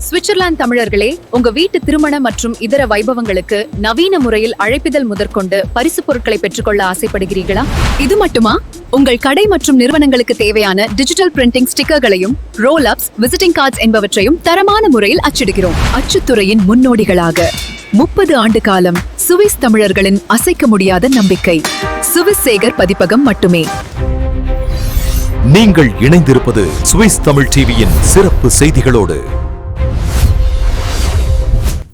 Switzerland தமிழர்களே, உங்க வீட்டு திருமண மற்றும் இதர வைபவங்களுக்கு நவீன முறையில் அழைப்பிதழ் முதற்கொண்டு பரிசு பொருட்களை பெற்றுக்கொள்ள ஆசைப்படுகிறீர்களா? இது மட்டுமா, உங்கள் கடை மற்றும் நிறுவனங்களுக்கு தேவையான டிஜிட்டல் பிரிண்டிங் ஸ்டிக்கர்களையும் ரோல் அப்ஸ், விசிட்டிங் கார்ட்ஸ் என்பவற்றையும் தரமான முறையில் அச்சிடுகிறோம். அச்சுத்துறையின் முன்னோடிகளாக 30 ஆண்டு காலம் சுவிஸ் தமிழர்களின் அசைக்க முடியாத நம்பிக்கை. சுவிஸ் சேகர் பதிப்பகம் மட்டுமே. நீங்கள் இணைந்திருப்பது சுவிஸ் தமிழ் டிவியின் சிறப்பு செய்திகளோடு.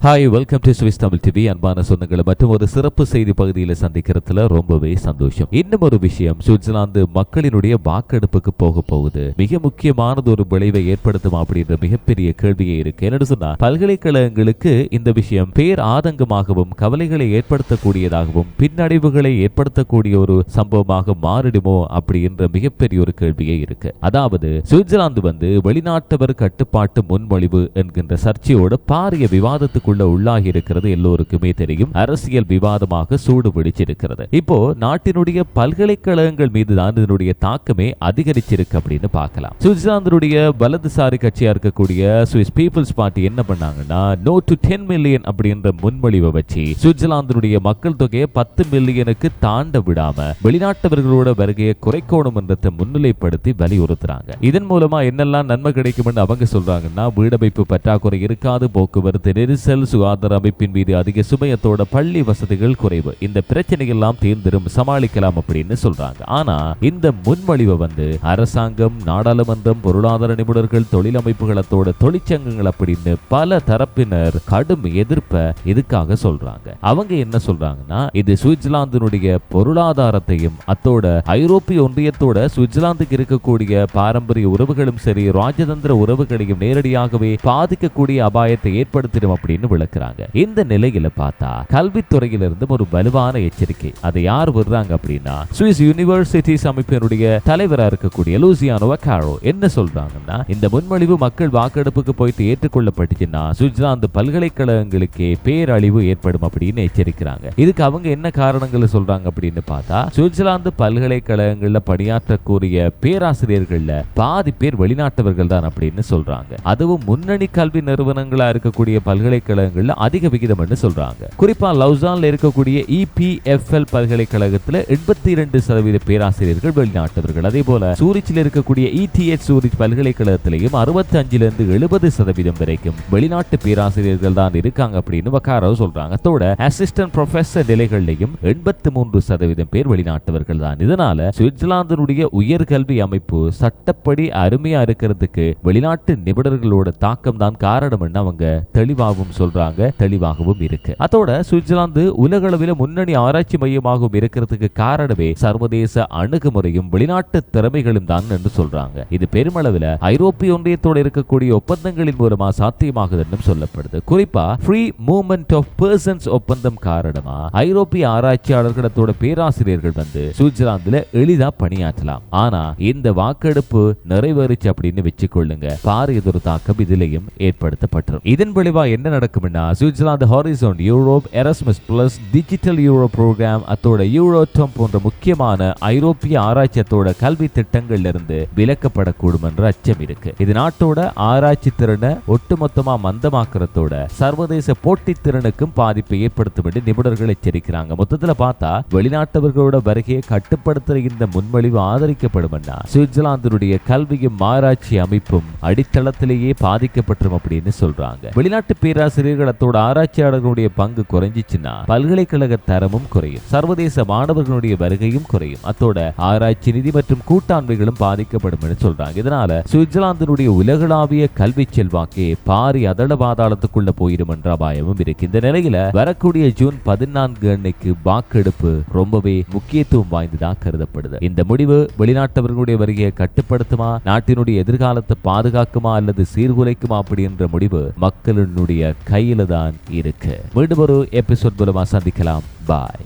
Hi, welcome to Swiss Tamil TV. அன்பான சொந்தங்களை மற்றும் ஒரு சிறப்பு செய்தி பகுதியில் சந்திக்கிறதுல ரொம்பவே சந்தோஷம். இன்னும் ஒரு விஷயம், சுவிட்சர்லாந்து மக்களினுடைய வாக்கெடுப்புக்கு போக போகுது. மிக முக்கியமானது ஒரு விளைவை ஏற்படுத்தும் அப்படின்ற மிகப்பெரிய கேள்வியே இருக்கு. என்னன்னு சொன்னா, பல்கலைக்கழகங்களுக்கு இந்த விஷயம் பேர் ஆதங்கமாகவும் கவலைகளை ஏற்படுத்தக்கூடியதாகவும் பின்னடைவுகளை ஏற்படுத்தக்கூடிய ஒரு சம்பவமாக மாறிடுமோ அப்படின்ற மிகப்பெரிய ஒரு கேள்வியே இருக்கு. அதாவது சுவிட்சர்லாந்து வெளிநாட்டவர் கட்டுப்பாட்டு முன்மொழிவு என்கின்ற சர்ச்சையோட பாரிய விவாதத்துக்கு உள்ளாகி இருக்கிறது. எல்லோருக்குமே தெரியும். அரசியல் விவாதமாக சூடு பிடிச்சிருக்கிறது. இப்போ நாட்டினுடைய பல்கலைக்கழகங்கள் மீது தான் இதனுடைய தாக்கமே அதிகரிச்சிருக்கு அப்படின்னு பார்க்கலாம். சுவிட்சர்லாந்துடைய வலதுசாரி கட்சியா இருக்கக்கூடிய சுவிஸ் பீப்புள்ஸ் பார்ட்டி என்ன பண்ணாங்கன்னா, நோ டு 10 மில்லியன் அப்படின்ற முன்மொழிவை வச்சு சுவிட்சர்லாந்துடைய மக்கள் தொகையை 10 மில்லியனுக்கு தாண்ட விடாம வெளிநாட்டவர்களோட வருகையை குறைக்கணும் என்றதை முன்னிலைப்படுத்தி வலியுறுத்துறாங்க. இதன் மூலமா என்னெல்லாம் நன்மை கிடைக்கும் அவங்க சொல்றாங்கன்னா, வீடமைப்பு பற்றாக்குறை இருக்காது, போக்குவரத்து நெரிசல், சுகாதார அமைப்பின் மீது அதிக சுமையத்தோட பள்ளி வசதிகள் குறைவு, இந்த பிரச்சனை எல்லாம் தீர்ந்திரும், சமாளிக்கலாம் அப்படின்னு சொல்றாங்க. ஆனா இந்த முன்மொழிவை அரசாங்கம், நாடாளுமன்றம், பொருளாதார நிபுணர்கள், தொழில் அமைப்புகளத்தோட தொழிற்சங்கங்கள் அப்படின்னு பல தரப்பினர் கடும் எதிர்ப்ப இதுக்காக சொல்றாங்க. அவங்க என்ன சொல்றாங்கன்னா, இது சுவிட்சர்லாந்தினுடைய பொருளாதாரத்தையும் அத்தோட ஐரோப்பிய ஒன்றியத்தோட சுவிட்சர்லாந்துக்கு இருக்கக்கூடிய பாரம்பரிய உறவுகளும் சரி, ராஜதந்திர உறவுகளையும் நேரடியாகவே பாதிக்கக்கூடிய அபாயத்தை ஏற்படுத்திடும் அப்படின்னு விளக்குறாங்க. இந்த நிலையில பார்த்தா கல்வித்துறையிலிருந்து ஒரு வலுவான எச்சரிக்கை. அதை யார் விடுறாங்க அப்படின்னா, சுவிஸ் யூனிவர்சிட்டிஸ் அமைப்பினுடைய தலைவராக இருக்கக்கூடிய லூசியானோ வக்காரோ என்ன சொல்றாங்கன்னா, இந்த முன்மொழிவு மக்கள் வாக்கெடுப்புக்கு போயிட்டு ஏற்றுக்கொள்ளப்பட்டுச்சுன்னா சுவிட்சர்லாந்து பல்கலைக்கழகங்களுக்கே பேரழிவு ஏற்படும் அப்படின்னு எச்சரிக்கிறாங்க. இதுக்கு அவங்க என்ன காரணங்கள் சொல்றாங்க அப்படின்னு பார்த்தா, சுவிட்சர்லாந்து பல்கலைக்கழகங்கள்ல பணியாற்றக்கூடிய பேராசிரியர்கள்ல பாதி பேர் வெளிநாட்டவர்கள் தான் அப்படின்னு சொல்றாங்க. அதுவும் முன்னணி கல்வி நிறுவனங்களா இருக்கக்கூடிய பல்கலைக்கழகங்கள்ல அதிக விகிதம் என்று சொல்றாங்க. குறிப்பா லவுசான்ல இருக்கக்கூடிய EPFL பல்கலைக்கழகத்துல 82% பேராசிரியர்கள் வெளிநாட்டவர்கள். அதே போல சூரிச்சில் இருக்கக்கூடிய ETH சூரிச் பல்கலைக்கழகத்திலையும் 65-70% வரைக்கும் வெளிநாட்டு பேராசிரியர்கள் தான் இருக்காங்க அப்படின்னு வக்காரோ சொல்றாங்க. அதோட அசிஸ்டன்ட் ப்ரொஃபசர் நிலைகளிலையும் 83% பேர் வெளிநாட்டவர்கள் தான். இதனால சுவிட்சர்லாந்தினுடைய உயர்கல்வி அமைப்பு சட்டப்படி அருமையா இருக்கிறதுக்கு வெளிநாட்டு நிபுணர்களோட தாக்கம் தான் காரணம் அவங்க தெளிவாகவும் சொல்றாங்க, தெளிவாகவும் இருக்கு. அதோட சுவிட்சர்லாந்து உலகளவில் முன்னணி ஆராய்ச்சி மையமாகவும் இருக்கிறதுக்கு காரணமே சர்வதேச அணுகுமுறையும் வெளிநாட்டு திறமைகளும் தான் என்று சொல்றாங்க. இது பெருமளவில் ஐரோப்பிய ஒன்றியத்தோடு இருக்கக்கூடிய ஒப்பந்தங்களின் மூலமா சாத்தியமாகுது சொல்லப்படுது. குறிப்பா ஃப்ரீ மூவ்மெண்ட் ஆஃப் பர்சன்ஸ் ஒப்பந்தம் காரணமா ஐரோப்பிய ஆராய்ச்சியாளர்களோட பேராசிரியர்கள் சுவிட்சர்லாந்துல எளிதா பணியாற்றலாம். ஆனா இந்த வாக்கெடுப்பு நிறைவேறிச்சு அப்படின்னு வச்சுக்கொள்ளுங்க, பாரியதொரு தாக்கம் இதிலையும் ஏற்படுத்தப்பட்டிருக்கும். இதன் விளைவா என்ன நடக்கும்னா, Switzerland horizon Europe, Erasmus plus, digital euro program, அத்தோட யூரோடம் போன்ற முக்கியமான ஐரோப்பிய ஆராய்ச்சியத்தோட கல்வி திட்டங்கள்ல இருந்து விலக்கப்படக்கூடும் என்ற அச்சம் இருக்கு. இது நாட்டோட ஆராய்ச்சி திறனை ஒட்டுமொத்தமா மந்தமாக்குறதோட சர்வதேச போட்டி திறனுக்கும் பாதிப்பை ஏற்படுத்தும் என்று நிபுணர்கள் எச்சரிக்கிறாங்க. மொத்தத்துல பார்த்தா வெளிநாட்டவர்களோட வருகையை கட்டுப்படுத்துற இந்த முன்மொழிவு ஆதரிக்கப்படும். சுவிட்சர்லாந்தினுடைய கல்வியும் ஆராய்ச்சி அமைப்பும் அடித்தளத்திலேயே பாதிக்கப்பட்டுரும் அப்படின்னு சொல்றாங்க. வெளிநாட்டு பேராசிரியர்களோட ஆராய்ச்சியாளர்களுடைய பங்கு குறைஞ்சிச்சுன்னா பல்கலைக்கழக தரமும் குறையும், சர்வதேச மாணவர்களுடைய வருகையும் குறையும், அத்தோட ஆராய்ச்சி நிதி மற்றும் கூட்டாண்மைகளும் பாதிக்கப்படும் என்று சொல்றாங்க. இதனால சுவிட்சர்லாந்தினுடைய உலகளாவிய கல்வி செல்வாக்கே பாரி அதள பாதாளத்துக்குள்ள போயிடும் என்ற அபாயமும் இருக்கு. இந்த நிலையில வரக்கூடிய ஜூன் 14 அன்னைக்கு வாக்கெடுப்பு ரொம்பவே முக்கியத்துவம் வாய்ந்ததாக கருதப்படுது. இந்த முடிவு வெளிநாட்டவர்களுடைய வருகையை கட்டுப்படுத்துமா, நாட்டினுடைய எதிர்காலத்தை பாதுகாக்குமா அல்லது சீர்குலைக்குமா அப்படின்ற முடிவு மக்களினுடைய கையில தான் இருக்கு. மீண்டும் ஒரு எபிசோட் மூலமா சந்திக்கலாம். பாய்.